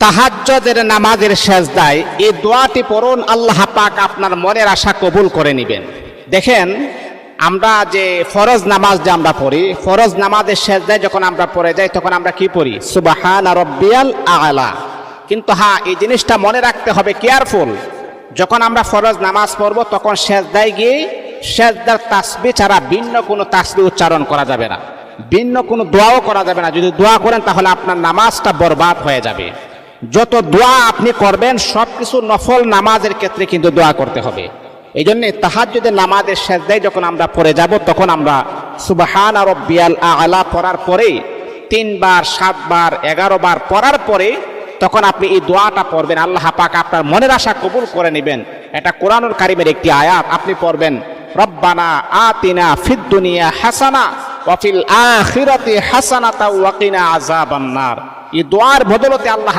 তাহাজ্জুদের নামাজের সেজদায় এই দোয়াটি পড়ুন, আল্লাহ পাক আপনার মনের আশা কবুল করে নেবেন। দেখেন, আমরা যে ফরজ নামাজ যে আমরা পড়ি, ফরজ নামাজের সেজদায় যখন আমরা পড়ে যাই তখন আমরা কি পড়ি? সুবহানা রাব্বিয়াল আ'লা। কিন্তু হ্যাঁ, এই জিনিসটা মনে রাখতে হবে, কেয়ারফুল। যখন আমরা ফরজ নামাজ পড়ব তখন সেজদায় গিয়ে সেজদার তাসবিহ ছাড়া ভিন্ন কোনো তাসবিহ উচ্চারণ করা যাবে না, ভিন্ন কোনো দোয়াও করা যাবে না। যদি দোয়া করেন তাহলে আপনার নামাজটা বরবাদ হয়ে যাবে। যত দোয়া আপনি করবেন সবকিছু নফল নামাজের ক্ষেত্রে কিন্তু দোয়া করতে হবে। এই জন্য তাহাজ্জুদের নামাজের সেজদায় যখন আমরা পড়ে যাব তখন আমরা সুবহানা রাব্বিয়াল আ'লা পড়ার পরে 3 বার 7 বার 11 বার পড়ার পরে তখন আপনি এই দোয়াটা পড়বেন, আল্লাহ পাক আপনার মনের আশা কবুল করে নেবেন। এটা কোরআনুল কারীমের একটি আয়াত। আপনি পড়বেন, রব্বানা আতিনা ফিদ দুনিয়া হাসানা ওয়া ফিল আখিরাতি হাসানাতা ওয়া কিনা আযাবান নার। এই দোয়ার বদলতে আল্লাহ